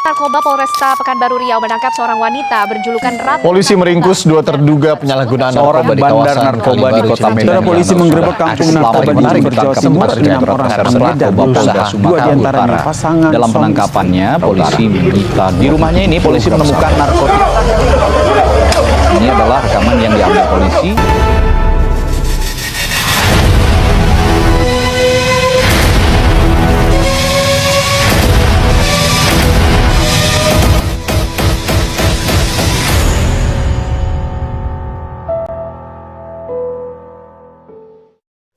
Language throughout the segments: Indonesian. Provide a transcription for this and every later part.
Narkoba Polresta Pekanbaru Riau menangkap seorang wanita berjulukan Ratu. Polisi meringkus dua terduga penyalahgunaan narkoba di kawasan narkoba di Kota Medan. Polisi menggerebek kampung narkoba di Jember, Jawa Timur. 6 orang berbeda, dua diantaranya pasangan. Dalam penangkapannya, polisi menyita di rumahnya ini polisi menemukan narkotika. Ini adalah rekaman yang diambil polisi.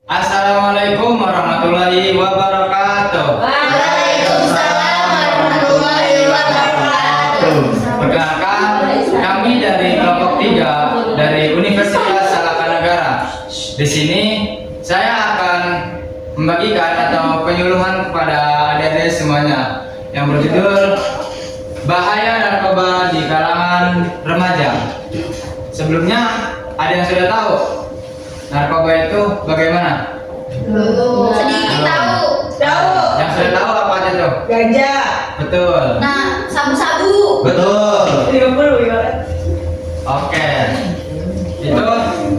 Assalamualaikum warahmatullahi wabarakatuh. Waalaikumsalam warahmatullahi wabarakatuh. Perkenalkan, kami dari kelompok 3 dari Universitas Salakanegara. Di sini saya akan membagikan atau penyuluhan kepada adik-adik semuanya yang berjudul Bahaya Narkoba di Kalangan Remaja. Sebelumnya, ada yang sudah tahu narkoba itu bagaimana? Sedikit tahu. Yang sudah tahu apa aja tuh? Ganja. Betul. Nah, sabu-sabu. Betul. 30 ya. Oke. Itu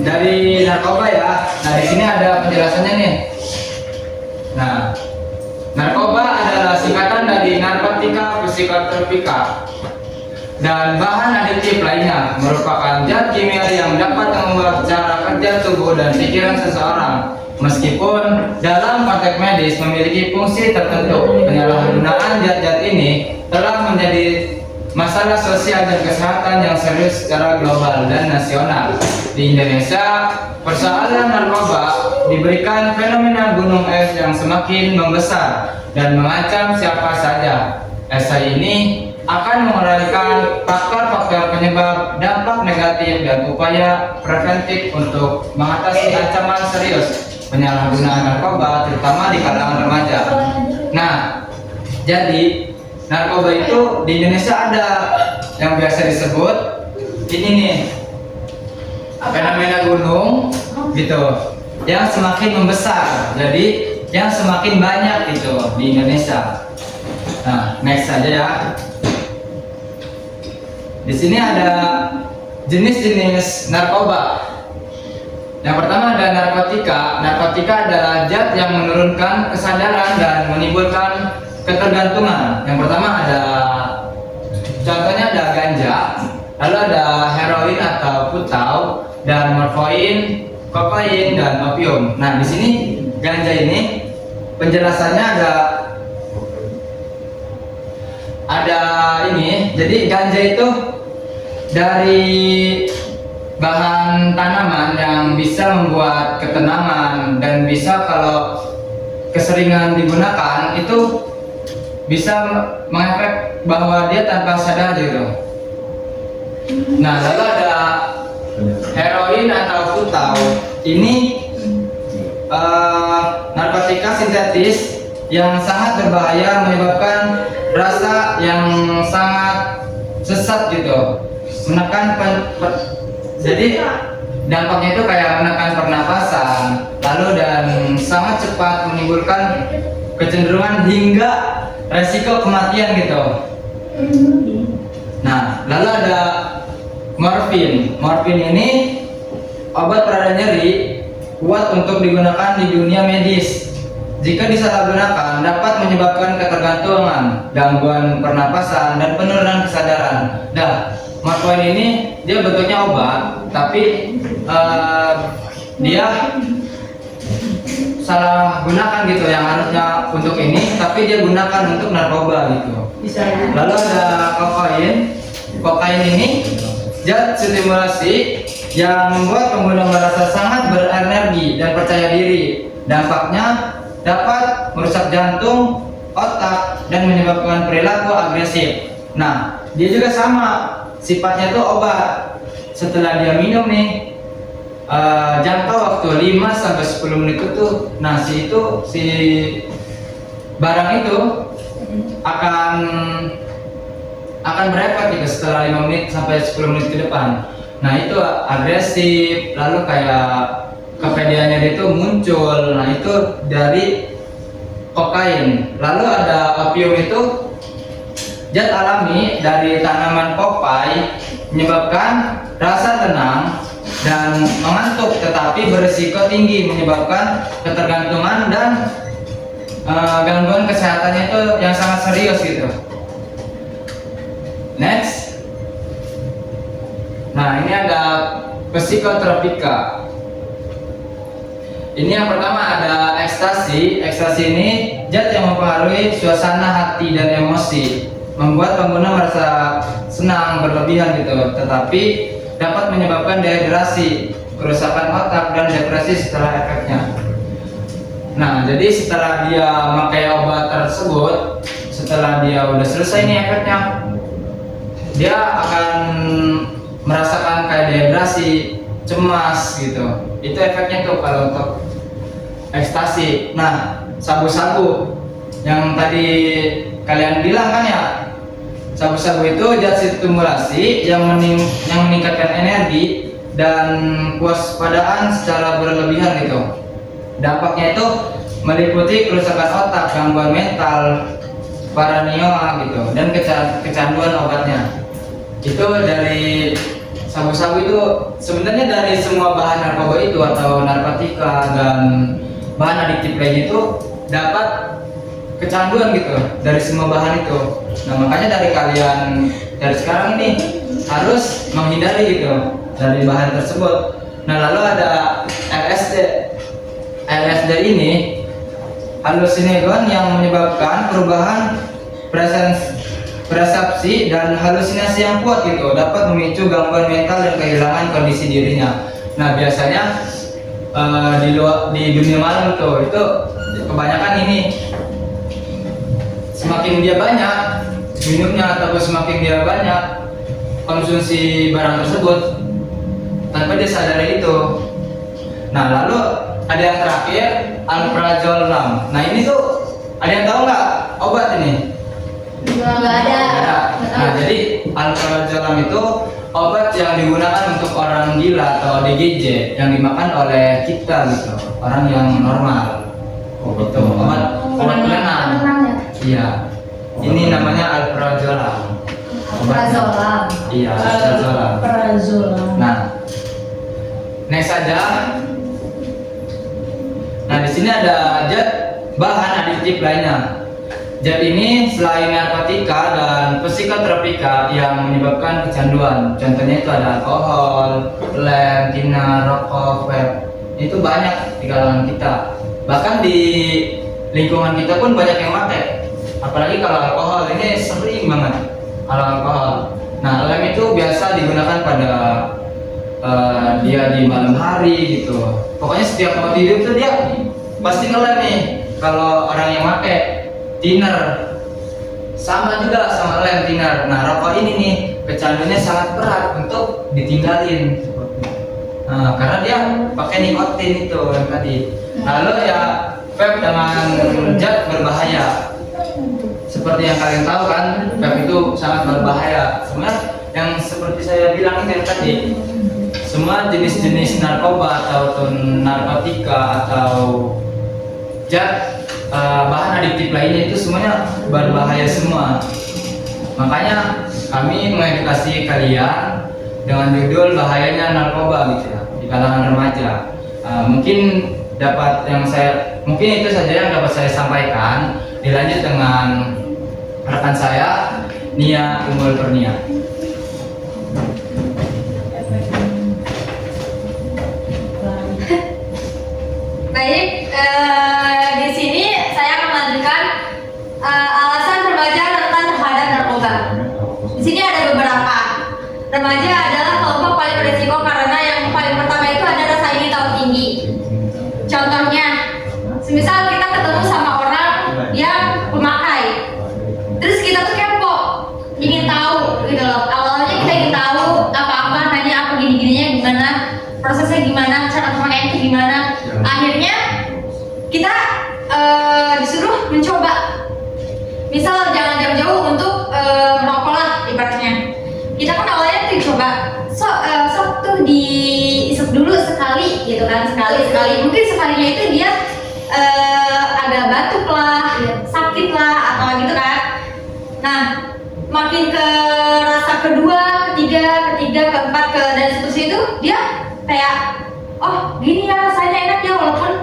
dari narkoba ya. Nah, di sini ada penjelasannya nih. Nah, narkoba adalah singkatan dari narkotika psikotropika dan bahan aditif lainnya, merupakan zat kimia yang dapat mengubah cara kerja tubuh dan pikiran seseorang. Meskipun dalam konteks medis memiliki fungsi tertentu, penyalahgunaan zat-zat ini telah menjadi masalah sosial dan kesehatan yang serius secara global dan nasional. Di Indonesia, persoalan narkoba diberikan fenomena gunung es yang semakin membesar dan mengancam siapa saja. Esai ini akan menguraikan faktor-faktor penyebab dampak negatif dan upaya preventif untuk mengatasi ancaman serius penyalahgunaan narkoba terutama di kalangan remaja. Nah, jadi narkoba itu di Indonesia ada yang biasa disebut ini nih fenomena gunung gitu, yang semakin membesar. Jadi yang semakin banyak gitu di Indonesia. Nah, next saja ya. Di sini ada jenis-jenis narkoba. Yang pertama ada narkotika. Narkotika adalah zat yang menurunkan kesadaran dan menimbulkan ketergantungan. Yang pertama ada contohnya ada ganja, lalu ada heroin atau putau, dan morfin, kokain, dan opium. Nah, di sini ganja ini penjelasannya ada ini. Jadi ganja itu dari bahan tanaman yang bisa membuat ketenangan dan bisa kalau keseringan digunakan itu bisa mengefek bahwa dia tanpa sadar gitu. Nah, lalu ada heroin atau putau. Ini narkotika sintetis yang sangat berbahaya, menyebabkan rasa yang sangat sesat gitu, menekan jadi dampaknya itu kayak menekan pernapasan, lalu dan sangat cepat menimbulkan kecenderungan hingga resiko kematian gitu. Nah, lalu ada morfin. Morfin ini obat pereda nyeri, kuat untuk digunakan di dunia medis. Jika disalahgunakan dapat menyebabkan ketergantungan, gangguan pernapasan, dan penurunan kesadaran. Nah, morfin ini dia bentuknya obat, tapi dia salah gunakan gitu, yang harusnya untuk ini, tapi dia gunakan untuk narkoba gitu. Lalu ada kokain. Kokain ini zat stimulasi yang membuat pengguna merasa sangat berenergi dan percaya diri. Dampaknya dapat merusak jantung, otak, dan menyebabkan perilaku agresif. Nah, dia juga sama, sifatnya itu obat. Setelah dia minum nih, jangka waktu 5-10 menit itu, nah si barang itu akan berefek gitu setelah 5 menit sampai 10 menit ke depan. Nah, itu agresif, lalu kayak kepedeannya itu muncul. Nah, itu dari kokain. Lalu ada opium, itu zat alami dari tanaman popai menyebabkan rasa tenang dan mengantuk, tetapi berisiko tinggi menyebabkan ketergantungan dan gangguan kesehatannya itu yang sangat serius gitu. Next. Nah, ini ada psikotropika. Ini yang pertama ada ekstasi. Ekstasi ini zat yang mempengaruhi suasana hati dan emosi, membuat pengguna merasa senang berlebihan gitu, tetapi dapat menyebabkan dehidrasi, kerusakan otak, dan depresi setelah efeknya. Nah, jadi setelah dia memakai obat tersebut, setelah dia udah selesai nih efeknya, dia akan merasakan kayak dehidrasi, cemas gitu. Itu efeknya tuh kalau untuk ekstasi. Nah, sabu-sabu yang tadi kalian bilang kan ya, sabu-sabu itu zat stimulasi yang meningkatkan energi dan kewaspadaan secara berlebihan gitu. Dampaknya itu meliputi kerusakan otak, gangguan mental, paranoia gitu, dan kecanduan obatnya. Itu dari sabu-sabu itu sebenarnya dari semua bahan narkoba itu atau narkotika dan bahan adiktif lain itu dapat kecanduan gitu dari semua bahan itu. Nah, makanya dari kalian dari sekarang ini harus menghindari gitu dari bahan tersebut. Nah, lalu ada LSD. LSD ini halusinogen yang menyebabkan perubahan persepsi dan halusinasi yang kuat gitu, dapat memicu gangguan mental dan kehilangan kondisi dirinya. Nah, biasanya di dunia malam itu kebanyakan ini semakin dia banyak minumnya ataupun semakin dia banyak konsumsi barang tersebut tanpa dia sadari itu. Nah, lalu ada yang terakhir alprazolam 6. Nah, ini tuh ada yang tahu nggak obat ini? Nggak ada. Nah, jadi alprazolam itu obat yang digunakan untuk orang gila atau DGJ yang dimakan oleh kita gitu, orang yang normal. Itu obat penenang. Iya. Ini namanya alprazolam. Alprazolam. Iya, alprazolam. Alprazolam. Nah, next aja. Nah, di sini ada zat bahan adiktif lainnya. Zat ini selain narkotika dan psikotropika yang menyebabkan kecanduan. Contohnya itu ada alkohol, lem, tinar, rokok, vape. Itu banyak di kalangan kita. Bahkan di lingkungan kita pun banyak yang pakai. Apalagi kalau alkohol ini sering banget kalau alkohol. Nah, lem itu biasa digunakan pada dia di malam hari gitu. Pokoknya setiap mau tidur tuh dia pasti ngelem nih. Kalau orang yang pakai thinner sama juga sama lem thinner. Nah, rokok ini nih kecanduannya sangat berat untuk ditinggalin. Nah, karena dia pakai nikotin itu yang tadi. Lalu ya vape dengan zat berbahaya. Seperti yang kalian tahu kan, vape itu sangat berbahaya. Sebenarnya yang seperti saya bilang itu yang tadi, semua jenis-jenis narkoba atau narkotika atau zat bahan adiktif lainnya itu semuanya berbahaya semua. Makanya kami mengedukasi kalian dengan judul bahayanya narkoba gitu ya di kalangan remaja. Mungkin itu saja yang dapat saya sampaikan. Dilanjut dengan rekan saya Nia Umul Kurnia. Baik, di sini saya akan melanjutkan alasan remaja rentan terhadap narkoba. Di sini ada beberapa. Remaja adalah kelompok paling berisiko karena yang paling pertama itu ada rasa ingin tahu tinggi. Contohnya, semisal kita ketemu sama orang yang pemakai, terus kita tuh kepo, ingin tahu gitu loh. Awalnya kita ingin tahu apa-apa, nanya apa gini-gininya gimana, prosesnya gimana, cara pemakaian itu gimana. Akhirnya kita disuruh mencoba. Misal jangan jauh-jauh untuk merokok lah ibaratnya. Kita kan awalnya tuh coba, sok tuh diisep dulu sekali gitu kan, sekali. Mungkin sekalinya itu dia agak batuk lah, sakit lah atau gitu kan. Nah, makin ke rasa kedua, ketiga, keempat, dan seterusnya itu dia kayak oh gini ya rasanya enak ya, walaupun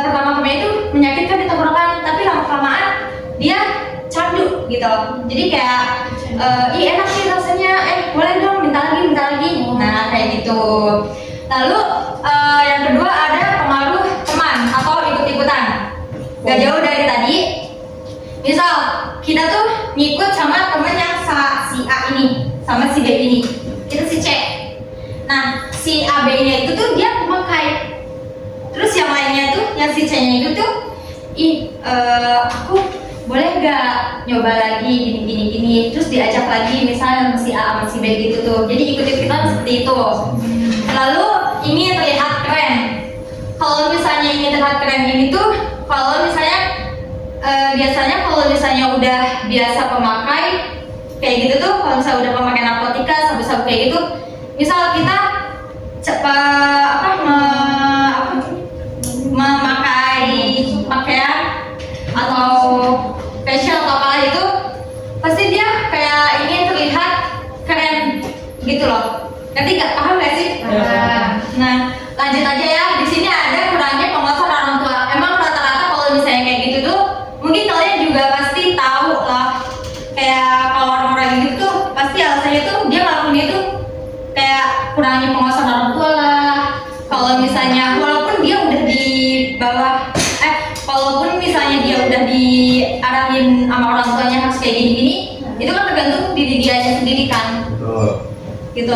pertama-tama itu menyakitkan di tenggorokan, tapi lama-kelamaan dia candu gitu. Jadi kayak ih enak sih rasanya, boleh dong minta lagi. Nah kayak gitu. Lalu yang kedua ada pengaruh teman atau ikut-ikutan. Gak jauh dari tadi. Misal kita tuh ngikut sama temen yang si A ini sama si B ini, itu si C. Nah si A B nya itu tuh dia memakai. Terus yang lainnya tuh, yang si C nya itu tuh, aku boleh gak nyoba lagi gini. Terus diajak lagi misalnya sama si A sama si B gitu tuh. Jadi ikut-ikutan seperti itu. Lalu ini terlihat keren. Kalau misalnya ini terlihat keren ini tuh, kalau misalnya biasanya kalau misalnya udah biasa pemakai kayak gitu tuh, kalau misalnya udah pemakai narkotika, sabu-sabu kayak gitu, misal kita memakai pakaian atau facial atau apa itu, pasti dia kayak ingin terlihat keren gitu loh. Ngerti nggak? Paham nggak sih? Nah, lanjut aja ya. Di sini ada kurangnya pengawasan orang tua. Emang rata-rata kalau misalnya kayak gitu tuh, mungkin kalian juga pasti tahu lah. Kayak kalau orang-orang gitu tuh, pasti alasannya tuh dia ngelakuin itu kayak kurangnya pengawasan orang tua lah. Kalau misalnya, walaupun dia udah di bawah, walaupun misalnya dia udah diarahin sama orang tuanya harus kayak gini-gini, itu kan tergantung diri dia aja sendiri kan. Gitu.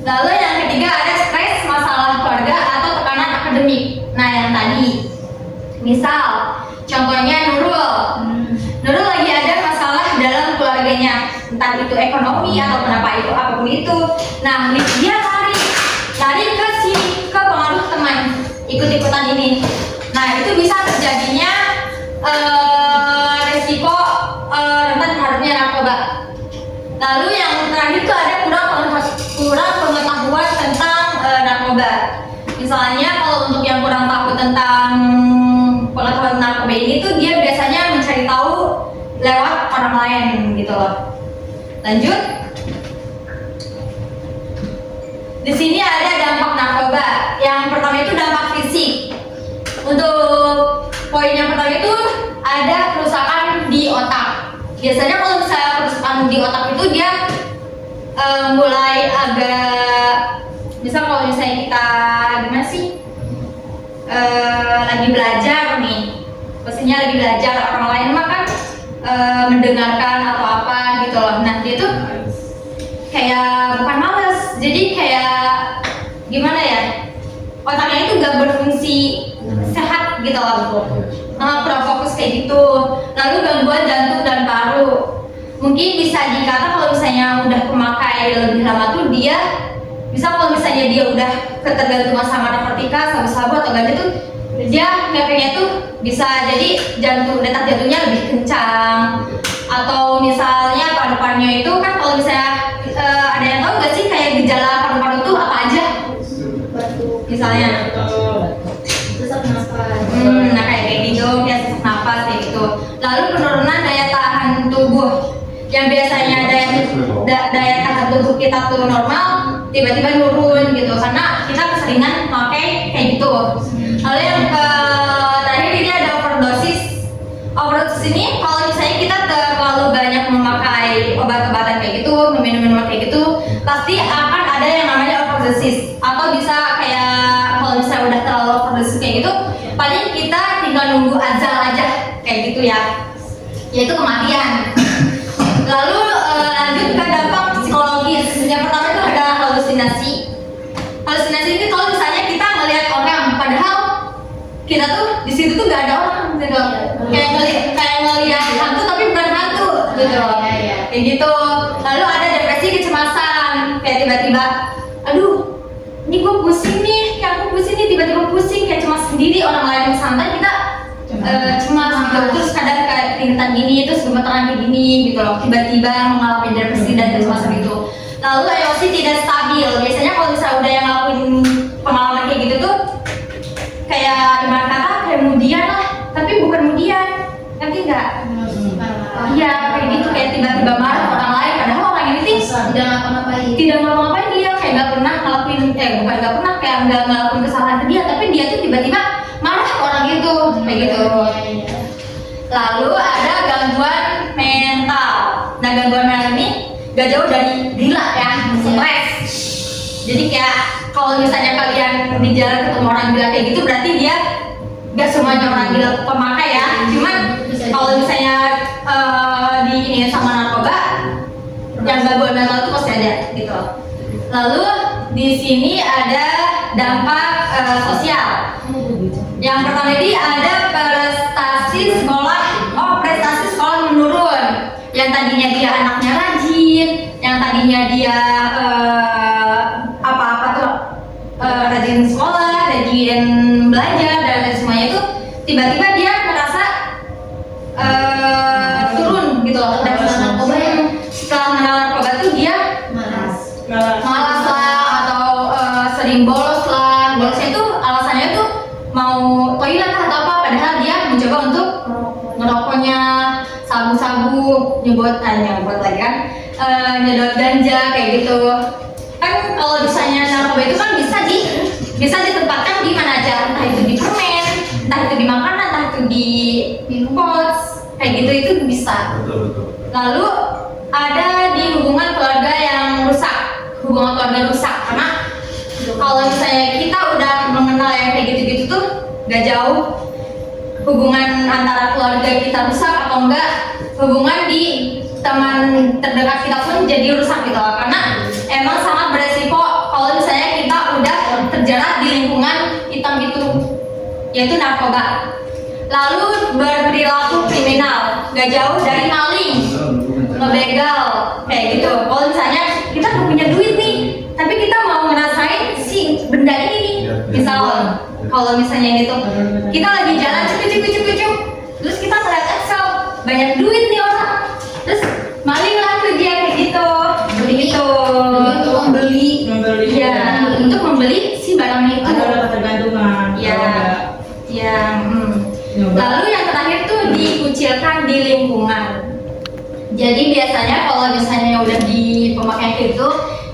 Lalu yang ketiga ada stres, masalah keluarga atau tekanan akademik. Nah yang tadi, misal contohnya Nurul lagi ada masalah dalam keluarganya, entah itu ekonomi atau apapun itu. Nah dia lari ke sini, ke pengaruh teman, ikut-ikutan ini. Nah itu bisa terjadinya resiko rentan terhadapnya narkoba. Lalu yang terakhir itu ada kurang pengetahuan tentang narkoba. Misalnya kalau untuk yang kurang tahu tentang pengetahuan narkoba ini tuh dia biasanya mencari tahu lewat orang lain gitu loh. Lanjut. Di sini ada dampak narkoba. Yang pertama itu dampak fisik. Untuk poin yang pertama itu ada kerusakan di otak. Biasanya kalau misalnya kerusakan di otak itu dia mulai agak, misal kalau misalnya kita gimana sih, lagi belajar nih, pastinya lagi belajar, orang lain mah kan mendengarkan atau apa gitu loh. Nah dia tuh kayak bukan males, jadi kayak gimana ya, otaknya itu gak berfungsi sehat gitu loh, kurang fokus kayak gitu. Lalu gangguan jantung dan paru. Mungkin bisa dikata kalau misalnya udah pemakai lebih lama tuh dia bisa, kalau misalnya dia udah ketergantungan sama narkotika, sabu-sabu atau ganja tuh, dia ngefeknya tuh bisa jadi detak jantungnya lebih kencang. Atau misalnya paru-parunya itu kan, kalau misalnya ada yang tahu gak sih kayak gejala paru-paru tuh apa aja? Misalnya sesak nafas. Nah kayak gitu, ya sesak nafas kayak gitu. Lalu penurunan daya tahan tubuh. Yang biasanya daya tahan tubuh kita tuh normal, tiba-tiba turun gitu karena kita keseringan pakai kayak gitu. Lalu yang terakhir ini ada overdosis. Overdosis ini kalau misalnya kita terlalu banyak memakai obat-obatan kayak gitu, minum kayak gitu, pasti akan ada yang namanya overdosis. Atau bisa kayak kalau misalnya udah terlalu overdosis kayak gitu, paling kita tinggal nunggu azal aja kayak gitu ya, yaitu kematian. Lalu lanjut ke dampak psikologis. Yang pertama itu ada halusinasi. Halusinasi ini kalau misalnya kita ngelihat orang, padahal kita tuh di situ tuh gak ada orang gitu. Kayak ngelihat hantu tapi bukan hantu gitu. Kayak gitu. Lalu ada depresi, kecemasan. Kayak tiba-tiba, aduh, ini gue pusing nih, kayak aku pusing nih, tiba-tiba pusing, kayak cemas sendiri. Orang lain santai, kita cemas gitu. Terus kadang kayak keringetan gini, terus gemeteran kayak gini gitu loh, tiba-tiba mengalami depresi dan kecemasan gitu. Lalu emosi tidak stabil. Biasanya kalau misalnya udah yang ngelakuin pengalaman kayak gitu tuh kayak gimana kata, kayak kemudian lah, tapi bukan kemudian, ngerti nggak? Iya kayak gitu, kayak tiba-tiba marah bukan nggak pernah kayak nggak melakukan kesalahan ke dia, tapi dia tuh tiba-tiba marah ke orang itu kayak gitu. Lalu ada gangguan mental. Nah, gangguan mental ini gak jauh dari gila ya, stres. Jadi kayak kalau misalnya kalian di jalan ketemu orang gila kayak gitu, berarti dia gak semuanya orang gila pemakai ya. Cuman kalau misalnya di ini sama narkoba, yang gangguan mental itu pasti ada gitu. Lalu di sini ada dampak sosial. Yang pertama ini ada prestasi sekolah menurun. Yang tadinya dia anaknya rajin, yang tadinya dia rajin sekolah, rajin belajar dan lain semuanya itu tiba-tiba dia merasa turun gitu loh. Dan narkoba yang setelah mengenal narkoba itu dia malas lah atau sering bolos lah. Bolosnya itu alasannya tuh mau toilet atau apa, padahal dia mencoba untuk ngerokoknya, sabu-sabu, nyebut lagi kan, nyedot ganja kayak gitu. Kan kalau misalnya narkoba itu kan bisa ditempatkan di mana aja, entah itu di permen, entah itu di makanan, entah itu di pouch, kayak gitu itu bisa. Lalu ada di hubungan keluarga yang rusak, karena kalau misalnya kita udah mengenal yang kayak gitu-gitu tuh gak jauh hubungan antara keluarga kita rusak atau enggak, hubungan di teman terdekat kita pun jadi rusak gitu loh. Karena emang sangat beresiko kalau misalnya kita udah terjerat di lingkungan hitam itu, yaitu narkoba. Lalu berperilaku kriminal, gak jauh dari maling, ngebegal, kayak gitu. Kalau misalnya kita gak punya duit nih, tapi kita mau ngerasain si benda ini nih, misal kalau misalnya gitu, kita lagi jalan cukup, terus kita ngeliat Excel, banyak duit nih orang, terus maling lah tuh dia kayak gitu, begitu, untuk membeli si barang itu. Ada ketergantungan. Lalu yang terakhir tuh dikucilkan di lingkungan. Jadi biasanya kalau misalnya udah di pemakaian itu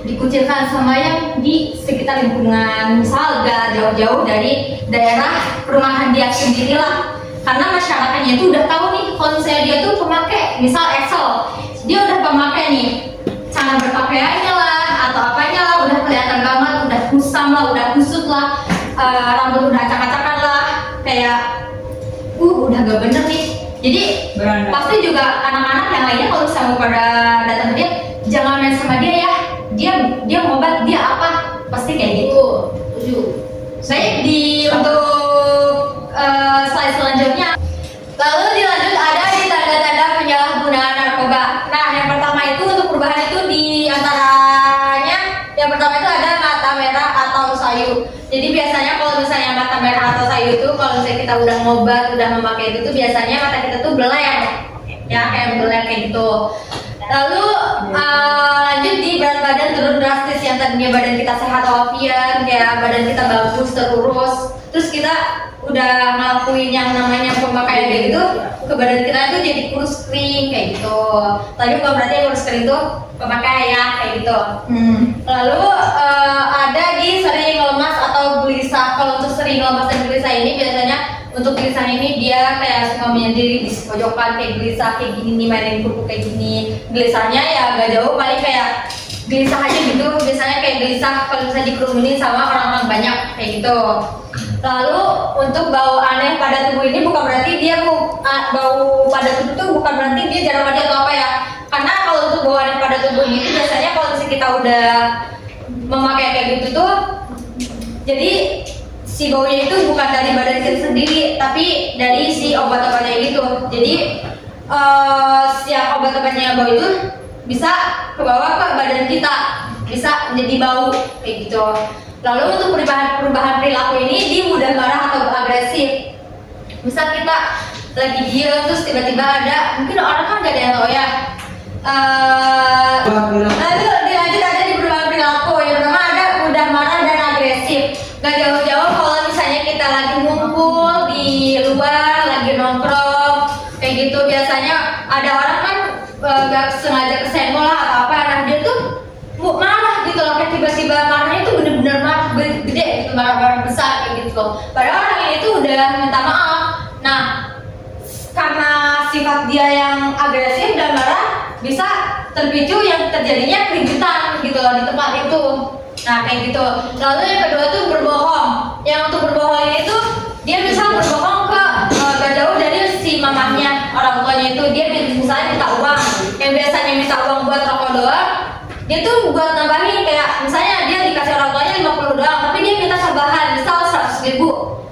dikucilkan sama yang di sekitar lingkungan, misal gak jauh-jauh dari daerah perumahan dia sendiri lah. Karena masyarakatnya itu udah tahu nih kalau misalnya dia tuh pemakai, misal Excel, dia udah pemakai nih, cara berpakaiannya lah atau apanya lah udah kelihatan banget, udah kusam lah, udah kusut lah, rambut udah acak-acakan lah, kayak udah gak bener nih. Jadi pasti juga anak-anak yang lainnya kalau misalnya mau pada datang ke dia, jangan main sama dia ya, dia ngobat, dia apa, pasti kayak gitu. Baik, untuk slide selanjutnya. Lalu dilanjut ada di tanda-tanda penyalahgunaan narkoba. Nah, yang pertama itu untuk perubahan itu diantaranya, yang pertama itu ada mata merah atau sayu. Jadi biasanya kalau misalnya mata merah atau sayu itu kalau misalnya kita udah ngobat, udah memakai itu tuh biasanya mata kita tuh beler, ya kayak beler kayak gitu. Lalu lanjut di berat badan turun drastis, yang tadinya badan kita sehat walafiat, kayak badan kita bagus, terurus, terus kita udah ngelakuin yang namanya pemakaian kayak gitu, ke badan kita tuh jadi kurus kering kayak gitu. Tapi bukan berarti kurus kering tuh pemakaian kayak gitu. Lalu ada di sering lemas atau gelisah. Kalau untuk sering lemas dan gelisah ini biasanya untuk gelisah ini dia kayak suka menyendiri di pojokan kayak gelisah kayak gini nih, mainin buku kayak gini. Gelisahnya ya gak jauh, paling kayak gelisah aja gitu. Biasanya kayak gelisah kalau misalnya dikerumunin sama orang-orang banyak kayak gitu. Lalu untuk bau aneh pada tubuh ini bukan berarti dia bau pada tubuh itu bukan berarti dia jarang mandi atau apa ya. Karena kalau untuk bau aneh pada tubuh ini biasanya kalau misalnya kita udah memakai kayak gitu tuh, jadi si baunya itu bukan dari badan kita sendiri, tapi dari si obat-obatnya gitu. Jadi setiap obat-obatnya bau itu bisa kebawa ke badan kita, bisa menjadi bau kayak gitu. Lalu untuk perubahan perilaku ini dia mudah marah atau agresif. Misal kita lagi diam terus tiba-tiba ada, mungkin orang kan gak ada yang tahu ya. Lalu dilanjut ada di perubahan perilaku. Yang pertama ada mudah marah dan agresif. Gak jauh-jauh kalau misalnya kita lagi ngumpul di luar, lagi nongkrong kayak gitu, biasanya ada orang kan gak sengaja kesenggol lah atau apa, nah dia tuh marah gitu loh, kayak tiba-tiba marahnya itu bener-bener marah Padahal orang ini tuh udah minta maaf. Nah, karena sifat dia yang agresif dan marah, bisa terpicu yang terjadinya keributan gitu loh di tempat itu. Nah kayak gitu. Lalu yang kedua tuh berbohong. Yang untuk berbohong itu dia bisa berbohong ke gak jauh dari si mamahnya, orang tuanya itu. Dia misalnya minta uang, yang biasanya minta uang buat rokok doang, dia tuh buat nambahin, kayak misalnya dia dikasih orang tuanya 50 doang, tapi dia minta tambahan, misal 100.000,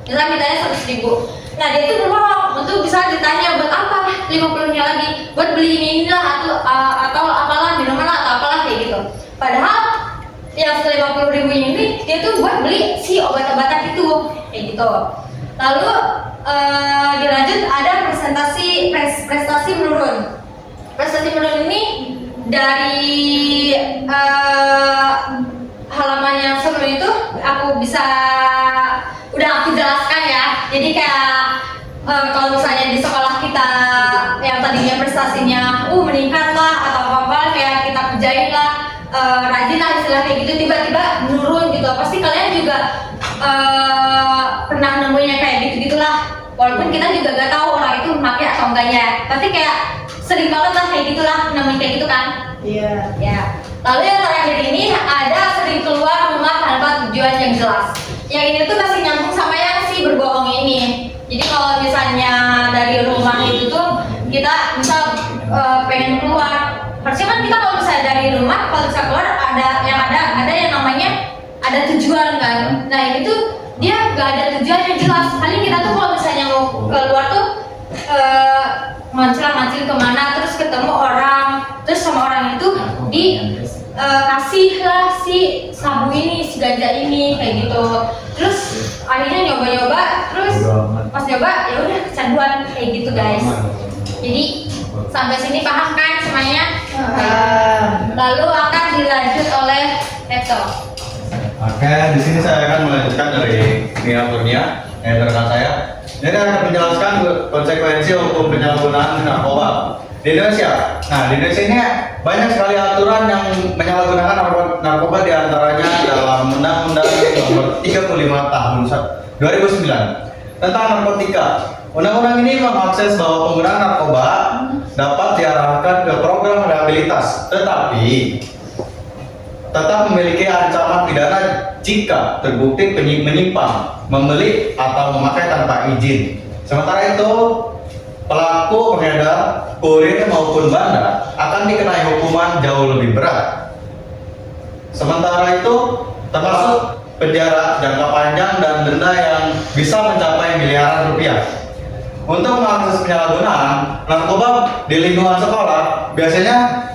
misalnya mintanya 100.000. Nah dia tuh berbohong untuk bisa ditanya buat apa 50-nya lagi, buat beli ini lah atau apalah, minuman lah atau apalah kayak gitu. Padahal yang 50.000 ini dia tuh buat beli si obat-obatan itu kayak gitu. Lalu dilanjut ada prestasi menurun. Prestasi menurun ini dari halaman yang sebelum itu aku jelaskan ya. Jadi kayak kalau misalnya di sekolah kita yang tadinya prestasinya meningkat lah atau apa kayak kita kerjain lah, rajin lah istilah kayak gitu, tiba-tiba menurun gitu. Pasti kalian juga pernah nemunya kayak gitu-gitulah. Walaupun kita juga gak tahu orang itu memakai atau enggaknya, pasti kayak sering banget lah kayak gitulah, nemuin kayak gitu kan. Iya. Ya. Lalu yang terakhir ini ada sering keluar rumah tanpa tujuan yang jelas. Yang ini tuh masih nyambung sama yang si berbohong ini. Jadi kalau misalnya dari rumah itu tuh kita misal pengen keluar, harusnya kan kita kalau misalnya dari rumah kalau bisa keluar ada yang namanya ada tujuan kan. Nah ini tuh dia nggak ada tujuan yang jelas. Paling kita tuh kalau misalnya mau keluar tuh mancil kemana, terus ketemu orang, terus sama orang itu kasih lah si sabu ini, si ganja ini kayak gitu. Terus akhirnya nyoba-nyoba, terus pas nyoba ya udah kecanduan kayak gitu guys. Jadi sampai sini paham kan semuanya? Lalu akan dilanjut oleh Neto. Oke, di sini saya akan melanjutkan dari Nina Kurnia, rekan saya. Ini akan menjelaskan konsekuensi hukum penyalahgunaan narkoba di Indonesia. Nah, di Indonesia ini banyak sekali aturan yang menyalahgunakan narkoba, diantaranya dalam Undang-Undang Nomor 35 Tahun 2009 tentang narkotika. Undang-undang ini mengakses bahwa penggunaan narkoba dapat diarahkan ke program rehabilitas, tetapi tetap memiliki ancaman pidana jika terbukti menyimpang, membeli atau memakai tanpa izin. Sementara itu, pelaku pengedar, kurir maupun bandar akan dikenai hukuman jauh lebih berat. Sementara itu, termasuk penjara jangka panjang dan denda yang bisa mencapai miliaran rupiah. Untuk mengakses penyalahgunaan narkoba di lingkungan sekolah, biasanya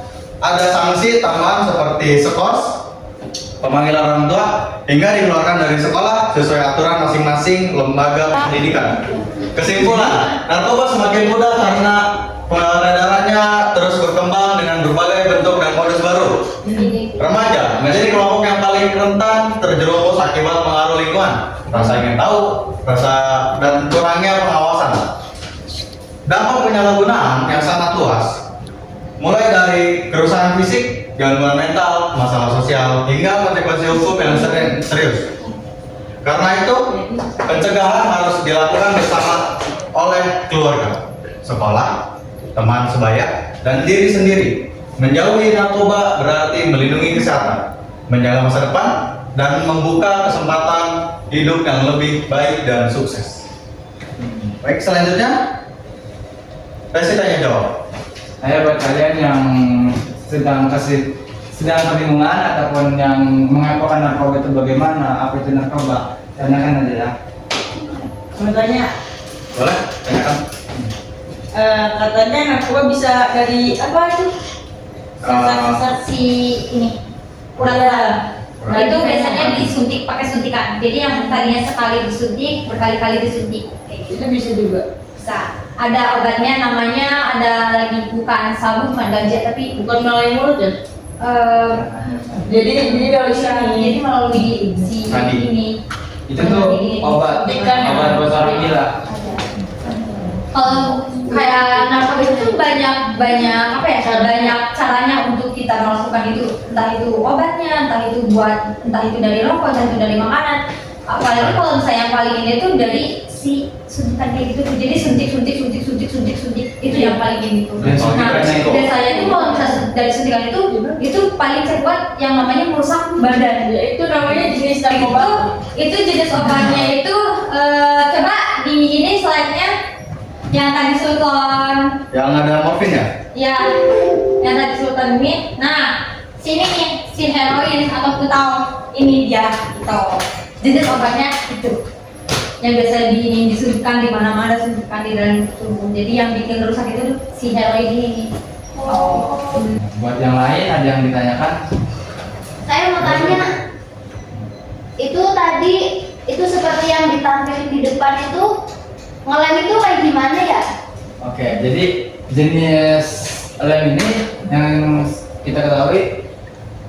ada sanksi tambahan seperti skors, pemanggilan orang tua, hingga dikeluarkan dari sekolah sesuai aturan masing-masing lembaga pendidikan. Kesimpulan, narkoba semakin mudah karena peredarannya terus berkembang dengan berbagai bentuk dan modus baru. Remaja menjadi kelompok yang paling rentan terjerumus akibat pengaruh lingkungan, rasa ingin tahu, dan kurangnya pengawasan. Dampak penyalahgunaan yang sangat luas, mulai dari kerusakan fisik, gangguan mental, masalah sosial, hingga konsekuensi hukum yang serius. Karena itu, pencegahan harus dilakukan bersama oleh keluarga, sekolah, teman sebaya, dan diri sendiri. Menjauhi narkoba berarti melindungi kesehatan, menjaga masa depan, dan membuka kesempatan hidup yang lebih baik dan sukses. Baik, selanjutnya, saya tanya jawab. Saya buat kalian yang sedang kebingungan ataupun yang mengapakan narkoba itu bagaimana, apa itu narkoba, tanyakan aja ya. Mau tanya? Boleh, tanyakan. Katanya narkoba bisa dari apa itu? Sensasi ini pura-pura. Nah, itu biasanya disuntik pakai suntikan. Jadi yang tadinya sekali disuntik, berkali-kali disuntik. Kayak gitu. Itu bisa juga. Bisa. Ada obatnya namanya, ada lagi bukan sabu, bukan ganja, tapi Bukan melalui mulut ya? Jadi dari sini. jadi melalui si Tadi. ini. Itu tuh obat buat orang gila. Kalau kayak narkoba itu tuh banyak caranya untuk kita melakukan itu, entah itu obatnya, entah itu dari rokok, entah itu dari makanan. Apalagi kalau misalnya yang paling ini tuh dari si suntikan kayak gitu, jadi suntik itu yang paling ini tuh. Dan suntikannya itu? Biasanya tuh kalau misalnya dari suntikan itu paling cepat yang namanya merusak badan. Itu namanya jenis narkoba. Itu jenis obatnya itu coba di ini slide-nya yang tadi Sultan. Yang ada morfin ya? Ya, yang tadi Sultan ini. Nah, sini nih si heroin atau tahu ini dia gitu. Jenis obatnya itu yang biasa disuntikan di mana-mana, suntikan di dalam tubuh. Jadi yang bikin rusak itu si heroin ini. Buat yang lain ada yang ditanyakan? Saya mau tanya, itu tadi itu seperti yang ditampilkan di depan itu ngelem itu kayak gimana ya? Oke, jadi jenis lem ini yang kita ketahui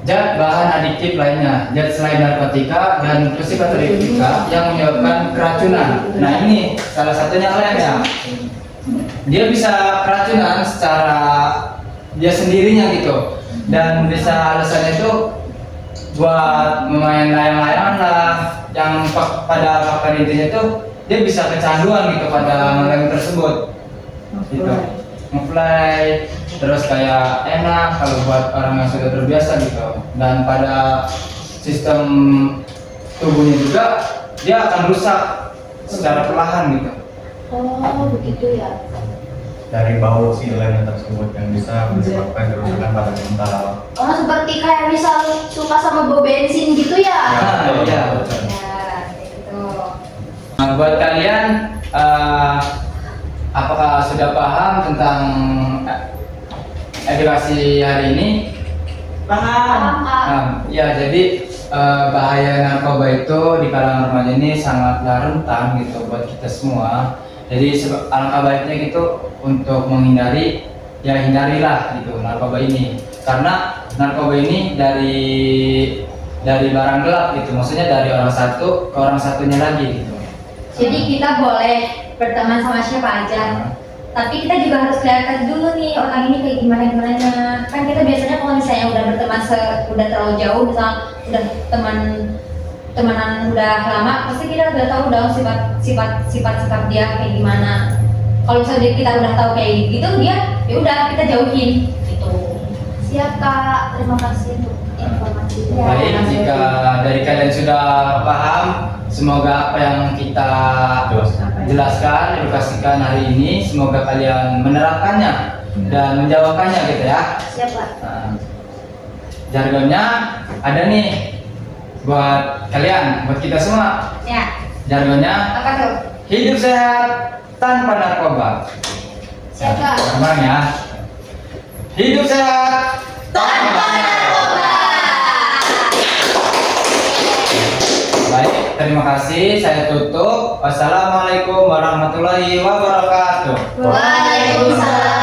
zat bahan adiktif lainnya, zat selain narkotika dan psikotropa yang menyebabkan keracunan. Nah ini salah satunya lem ya. Dia bisa keracunan secara dia sendirinya gitu, dan bisa alasannya itu buat main layang-layangan lah, yang pada faktor intinya itu dia bisa kecanduan gitu pada lem tersebut gitu, ngeplay terus kayak enak kalau buat orang yang sudah terbiasa gitu, dan pada sistem tubuhnya juga dia akan rusak secara perlahan gitu. Oh begitu ya. Dari bau si lem tersebut yang bisa menyebabkan kerusakan pada mental. Oh seperti kayak misal suka sama bau bensin gitu ya? Nah, iya betul. Ya gitu. Nah, buat kalian apakah sudah paham tentang edukasi hari ini? Paham. Ya, jadi bahaya narkoba itu di kalangan remaja ini sangatlah rentan gitu buat kita semua. Jadi alangkah baiknya gitu untuk menghindari, ya hindarilah gitu narkoba ini, karena narkoba ini dari barang gelap gitu, maksudnya dari orang satu ke orang satunya lagi gitu. Jadi kita boleh berteman sama siapa aja, tapi kita juga harus kelihatan dulu nih orang ini kayak gimana. Kan kita biasanya kalau misalnya udah berteman udah terlalu jauh, misal udah temenan udah lama, pasti kita udah tahu dong sifat dia kayak gimana. Kalau misalnya kita udah tahu kayak gitu, dia ya udah kita jauhin gitu. Siap Kak, terima kasih untuk informasinya. Baik, jika dari kalian sudah paham, semoga apa yang kita jelaskan, edukasikan hari ini, semoga kalian menerapkannya dan menjawabkannya gitu ya. Siap Kak. Nah, jargonnya ada nih buat kalian, buat kita semua. Ya. Jargonnya Apa tuh? hidup sehat tanpa narkoba. Siap Kak. Gampang ya. Hidup sehat tanpa narkoba. Baik, terima kasih. Saya tutup. Wassalamualaikum warahmatullahi wabarakatuh. Waalaikumsalam.